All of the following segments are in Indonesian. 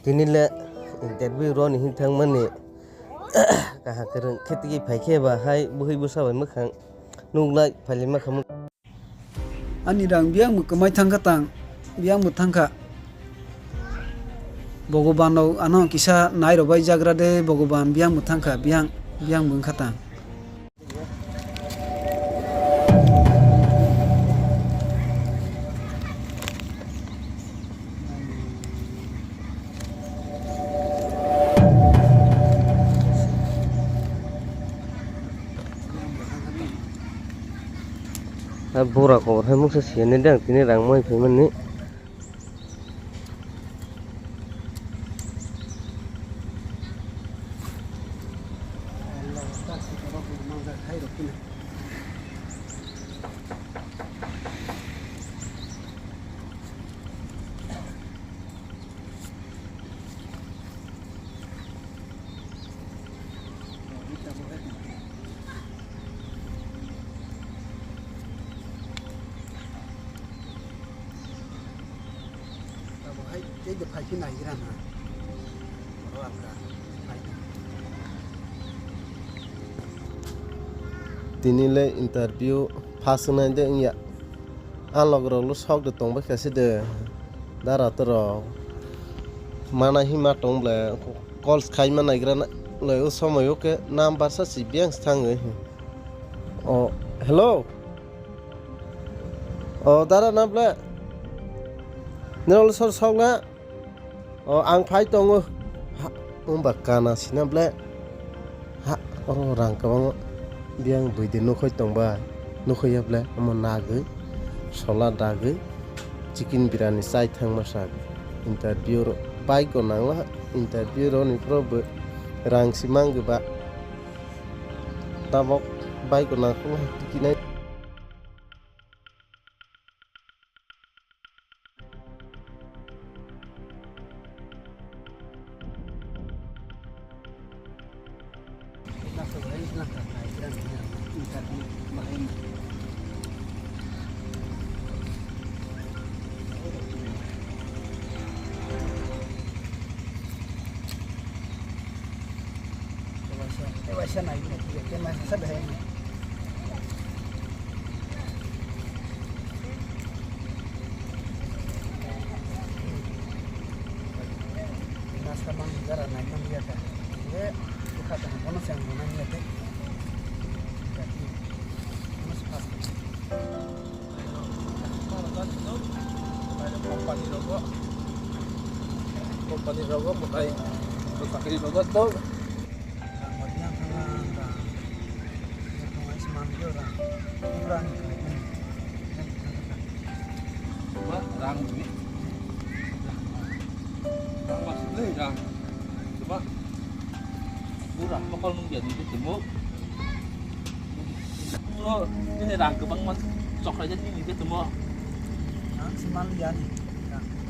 Tinila interview ron hin thang mani ka kereng kheti phai khe ba hai buhi busa bai makhang nuglai phali makham ani rang biang mu kemai thangka tang biang mu thangka Bogoban ano kisa nai robai jagra de Bogoban biang mu thangka biang bung khatang bora ko hai muksa sian dang tini rang moi phai mani Jadi phai ki nai gira na tinile interview phasna de ya alog ro lu sok de tong ba khase de dara tro mana hi ma tong ble calls khai ma nai gra le u somoy ke nam barsa si biang thang o hello o dara na ble nol sor sok na o ang phai tong ba kana sina ble ha o rang ka bang biang buide nukhoi tongba nukhoi able amon nagui sola dagui chicken biryani sai thang masak interview ro bai ko nangla interview ro ni pro rang simang ba tabok bai ko nang ko tikinai Wasa nai ni ke mas sa dai ni nas ka mang gara nai nam ya ta ye buka ta kono sang mana ni te mas pas kompani rogo mulai pakai rogo tuh rang ini rang masih leh rang coba murah bakal menjadi itu semua ini rang ke bang mas sok aja ini itu semua rang simal ya nih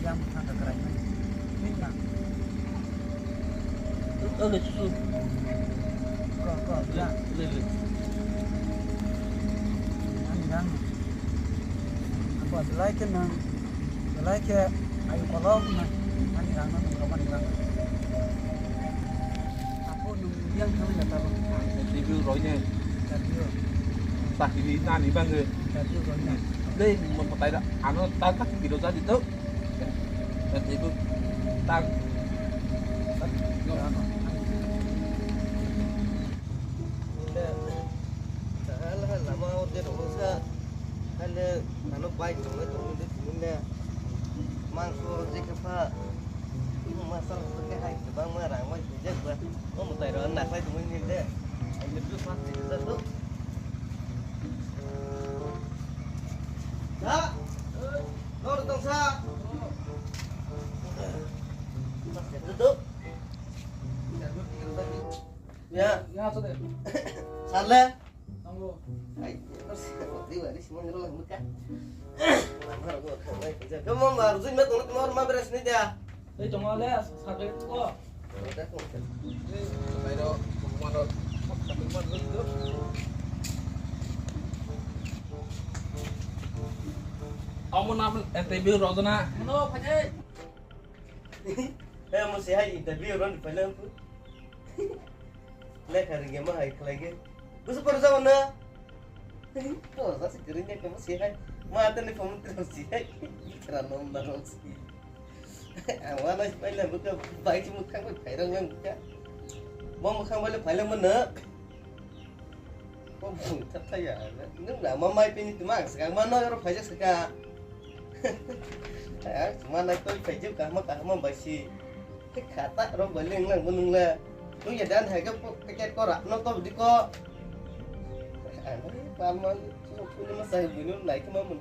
yang ada kerajaan ini rang susu kok ya leh ini rang apa selain nang like ayo kolong na ani rang na kapan rang aku yang kami kata review rồi tak ini nani bang review rồi đây một tay đó nó ta cắt video ra thì tốt dan itu tang kalau baik mangko jika masalah pakai hai bang marang mai jek ba mau tai ro nak lai tu ni de ai lebih pasti satu ya lor tong sa tutup ya ya sudah salah tunggu ai di wa di semua ngerolah muka kamu baru sih met untuk mau rumah beres nih dia. Đây chúng nó lẽ sạc cái có. Đây mày đâu, mà đâu, sạc cái mất nước. Ông muốn làm em tay bill rồi na. Nó phải thế. Eh mo say hi interview ron pala ko. Le kharinge ma hai khalage. Gusto pa sa na. Oh, sa sikrinya ko mo say hi. Ma ata ni phone ko say hi. Karanom na ron si. Awana pala buka bai mu khang phai rang yang buka. Mo mo khang bale phai lang mo na. Ko mo thata ya. Nung na mamai pini tumang sakang mana ro phai saka. Mana tôi phải giúp cả mà bà xì cái khả tạ rồi bởi lên là mình là tôi giờ đang thấy cái có rạp nó có đi có nó mà nó sai vì nó lại cái mà mình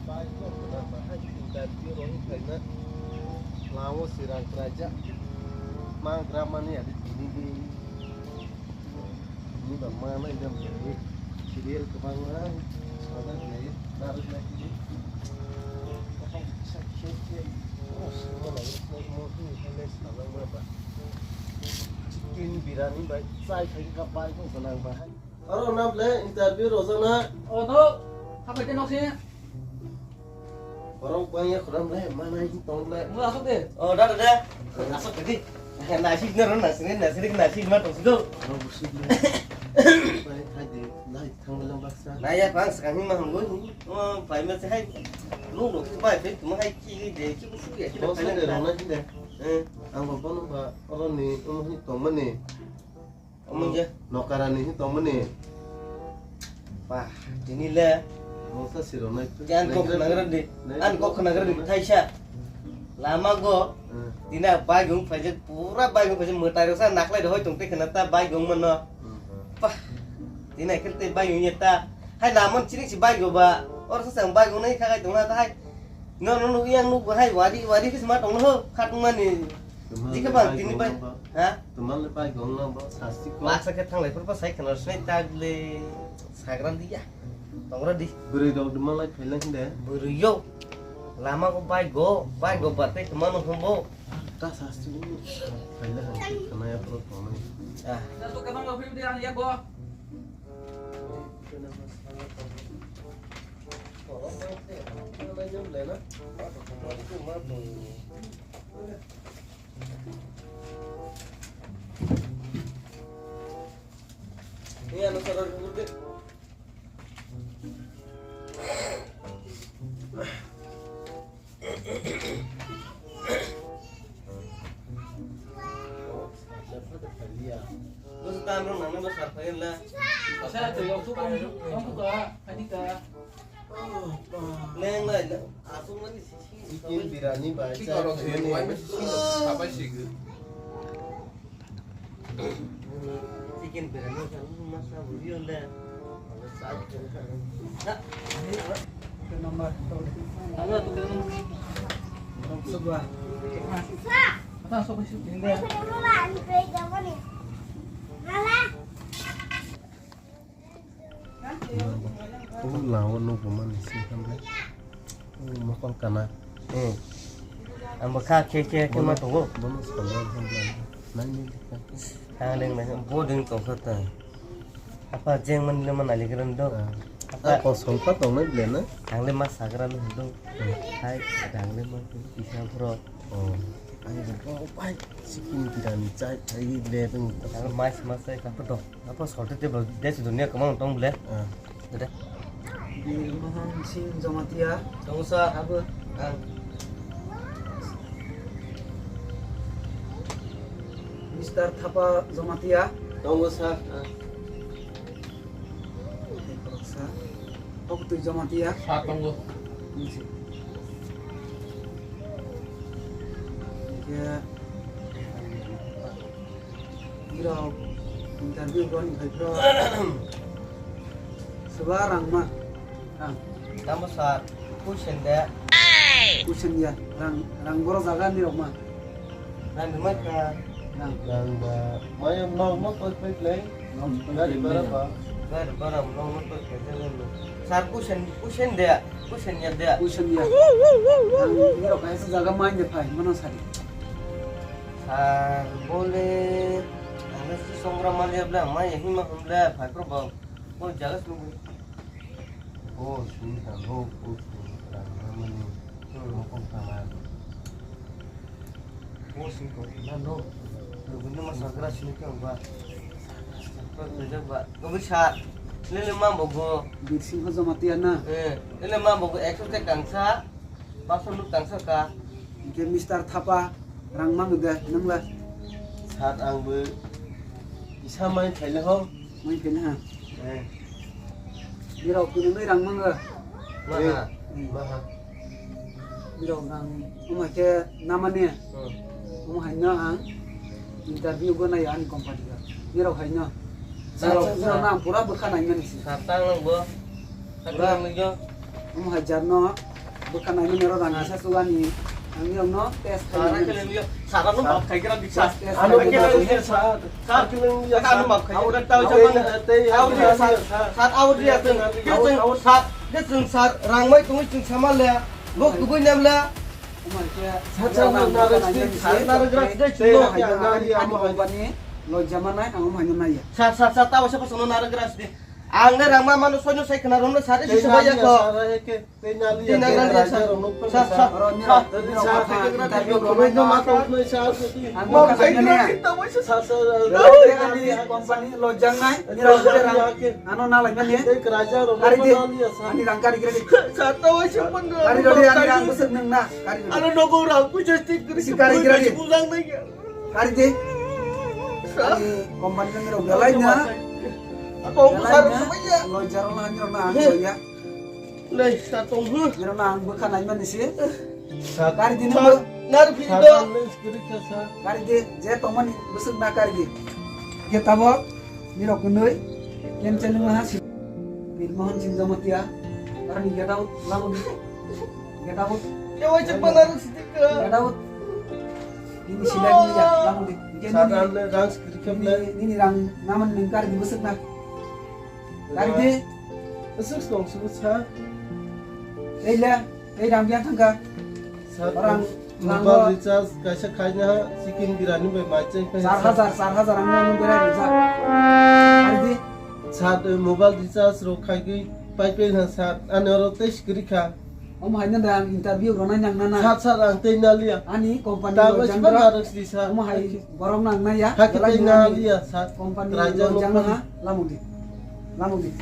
Baik kok kenapa hai interview orang kena lawo sirang kerja mangramani ada di ini bagaimana ini menjadi serial kebangunan ada ni harus lagi orang sakit oh semua lagi mau ni hendak salam berapa chicken biryani baik saya kaya kapai kok senang bahan orang nak le interview rozana Oh tuh, apa itu nasinya? orang banyak orang le mana ini tong le Mau masuk deh. oh dah masuk tadi nasi nasi mah tong situ orang busuk le baik hadi lai thang lang baksa nah ya bang sekarang mah ngoi oh phải mà sẽ hay lúc lúc thứ bảy phải tụi hay chi để chi cũng suy chi Bos phải ni là orang ni deh. Ang bapa nu ba orang ni ni tong ni. ông chưa Nokaran ni tong ni. wah ini lah Masa si Rona itu. jangan kau kena gerak di an kau kena gerak di Thai sya lama go tina bai gung phải pura bai gung phải mở tay ra nak lại rồi tung cái kena ta bai gung mana wah tina kita bai gung nyata hay làm ăn chỉ bai gung ba orang sang bai gung này khai tung ta hay nó yang nu hai wadi cái smart tung nó khát mana ni jika bang tini bai ha Teman lepas gong na ba sasti ko. laksa ke thang lai purpa sai kena snai tag le sagran dia tongra di Beri dog deman lai phelang deh. buriyo lama ko bai go bate kemana humbo Ta sasti ni. Phelang kena ya pro tong ni. ah Satu kapan nggak film dia ya gua? ini anu sarang gede terus tamrong nang besar pengen lah Saya tuh yang tuh kamu ke tadi ke neng lah asung lagi sisi Chicken biryani ba. Khi còn đồng tiền của anh mới xin được thả bay xì cứ chicken biryani kan masa buriyo lah saat nah ke nomor halo tuh kan sebuah. Apa masuk ke sini deh? Oh lawan nu paman si kamle. Oh makan kana. amba kha ke ma to Bonus kamle kamle. Nai ni kan. hang leng na boding tong khata apa jeng man le man ali gran do Ah kosong pa tong ni blena. hang le ma sagran do hai hang le ma isa pro Oh. Ai oh pai chicken biryani chai thai le tung. hang mas sai ka to apa sorte te des dunia kamang tong ble Ah. udah Di rumah si Zomatia. tong sa apa hang Mister Thapa Zomatia. Tong sa. Sa. Aku tuh Zomatia. Phạt tông luôn Dia kira interview kan kira sebarang mah tamo sa cushion da kusen ya rang boro jaga ni rok mah nan ma ka rang Dan mayam nong mo ko pe le. Dari berapa? gar baram no mo to ke jalan sar cushion da cushion ya da kusen ya rang ni rok kaisa jaga main je pai mana sari sar boleh anda si songra malia bla ma yahi ma bla phai pro bang ko jaga sunu Oh, sini kan. Oh, oh. Ramai ni. Mo ko Oh singkong. Nano. Rubunnya masa keras ini kan Mbak. Kerja Mbak. Kau bisa. Lele mambo go. Birsing ko zamatian na. Lele mambo go ekso te kangsa. Pasal lu kangsa ka. Ke Mr. Thapa rang mang ga nangla. Saat ang be isa main thailah ho. Mai pen ha. Birau ku nang rang mang ga. Mana? Maha. Birau rang umah ke namanya. Umah haina ang interview go na yan company ga. Birau haina. Birau nang pura bukan haina ni. Satang lang bo. Satang lang jo. Umah hajar no bukan haina mero rang asa sugani. Ang yung no test Sarang haina. kalian yo. Sarang lu mau kayak kira bisa. Anu kita saat. Saat kita lihat. Anu mau kayak udah tahu Awal dia saat awal dia tuh. Saat dia tuh saat rangmai tunggu tuh sama lah. Gua kubu nyamla. Umah ke Saat narageras dia Lo cuma haina ngari ani amo company lo zaman na ang umah na ya. Saat tahu siapa sono narageras dia. Angga rangma manusia saya kena romla saat itu sebaya kok. Mau company lo jangan anu na lang ya. Hari di ani rangkari kira di. Hari do di ani ang besar nang na. Hari di. Hari company nang ro galainya. Aku besar sebaya. Lo jarang na nyro na ang ya. Leh satu Nyro na ang bukan ay man si. Saat Hari di mo. nar video. Hari di je toman besar na kari di. Kita bo nyro kunoi. Yen cenung na si. Bilmohon sinjamatia. Karena dia tahu lamun. Dia tahu. Ya wajib benar sedikit. Dia tahu. Ini sila dia lamun di. Saat anda rang skripsi Ini rang naman ningkar di besar na. Kari di. Esok dong susah. Rang biar tangga. Saat Orang mobile recharge kaisa kainya sikin birani be macai pe. 4,000 ang nang bera bisa. Kari di. Saat mobile recharge ro kai gi pai pe na saat anoro tes krika. Om hanya rang interview rona yang nana. Saat ang tenalia. Ani company Tahu lo siapa jangga. harus di saat. Om hai borong nang na ya. Hak tenalia saat Company kerajaan lo jangga ha. lupa. Lamun di.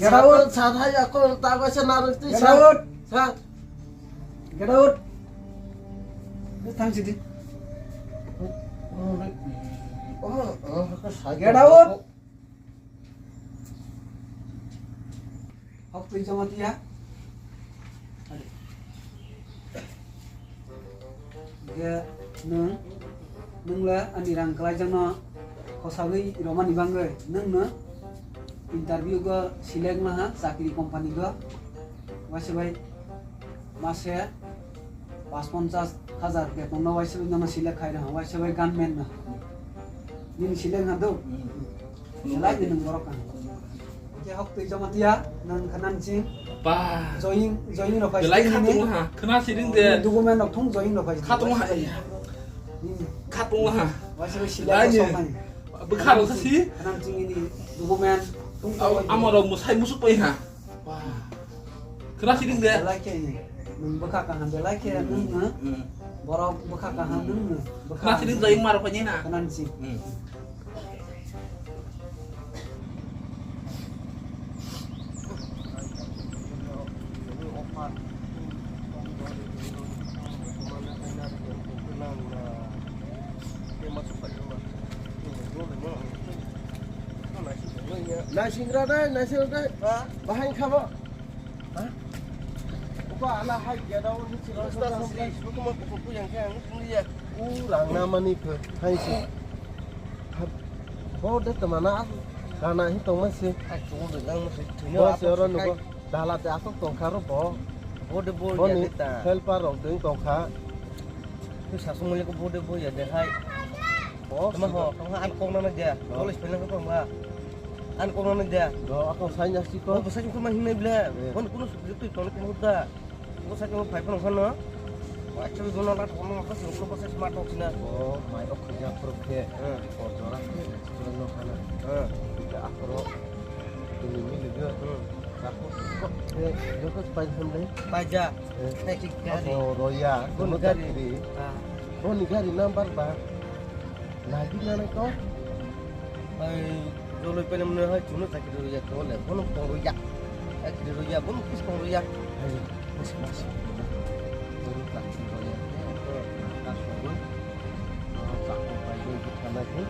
Get out. Saat hai aku tahu saya naruh di Get saat. out. Saat Get out. Tang sidi. Get out. Hok tu jamat ya. Dia nung la ani rang kelajang no kosawi roman ibangge nung na interview go select na ha sakiri company go wasai mase 50,000 beton no wasai na select khai na wasai gunman na nin select na do selai din ng borokan ke hok tu jamat ya nang kanan sing 빠. join no phai Gelai katung lah. Kena siring dia. dokumen no thong join no phai Katung lah. Katung lah. wasai select Lainnya. so mai Bekal sih. kanan sing ini dokumen thong Amaro musai musuk pa ha. Wah. Kena siring dia. belai ini membekak kan belai ke nung borok bekak kan nung Kena siring zaing maro pa niya na. kanan sing nasi ngerada, bahan kamu. Apa anak hai dia dah orang ni Urang nama ni ke, hai si. Kau dah kemana? Karena itu masih. Kau seorang tu, dalam asal tongkar bo. Bode boy Kau ya ni kita. helper orang tu tongkar. Itu sasung mulai ke bode boy ya deh hai. Oh, Cuma ho, kamu ankong nama dia. Kalau sebenarnya apa mbak? Ankong nama dia. do aku saya sih Oh, kau. besar juga mah hina bila. Kon kuno itu kon kuno dah. Kau saya mau pipe nong sana. Wah, coba guna rat kono apa sih? Kau pasal smart talk sini. Oh, mai ok kerja proke. Oh, orang ni sebelum nak kana. Tidak akro. Ini juga. Aku kok joko sepanjang sampai. Baja. Naik tiga hari. Oh, roya. Gun Kamu gari. kiri. Roni gari number ba. Lagi na ko. Ai rồi bên em nơi hơi chúng nó sạc rồi giờ có lẽ nó còn rồi giặc rồi giờ vẫn cứ còn rồi giặc Ai, masih masih. Jadi tak sih ya. Tak sih. Tak sampai di sana itu.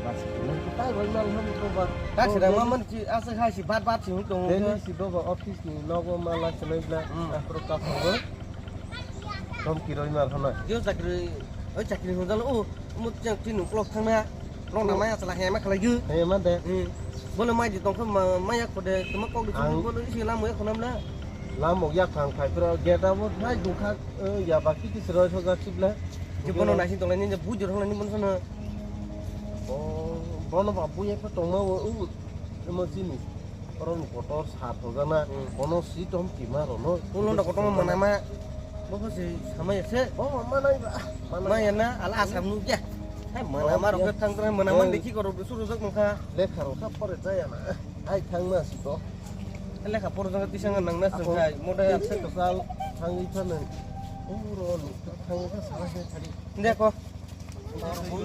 Masih belum kita roimal ham itu ba. các sự đang mà chỉ áp sát hai chỉ bát chỉ không đồng Jadi si do ba office ni nogo malah senai bla. Afro ka phone. Tom ki roimal hanoi. dia sạc rồi ở sạc rồi ra ô một chẳng chỉ nụ lọc thằng na lọc nào mai là hè mắc là dư Hey man deh. bữa nay mai thì tổng không mà mai có để tụi mắc con được không bữa nay chỉ làm mới không làm nữa Lamok yak thang phai pro get out hai du khak ya baki ki sroi thoga chibla. chứ bữa nay chỉ tổng là những bút rồi không là những món sana Bono ba punya pa tong ma u mo sini. Orang kotor sat thoga na. Bono si tom ki ma rono. cũng nó có trong mà mà bữa gì sama ya sih Oh mana ba? Mana mai na ala asam nu ya hay mà mà rồi thằng cái mà mình đi khi có được số rất maka lekha ro ka pore jaya na. Ai thang na si to. lấy cả porong cái tisangan nang nas rồi modal Modal se kesal thang itu nan. Ron thang ka salah se tadi. dia kok Baru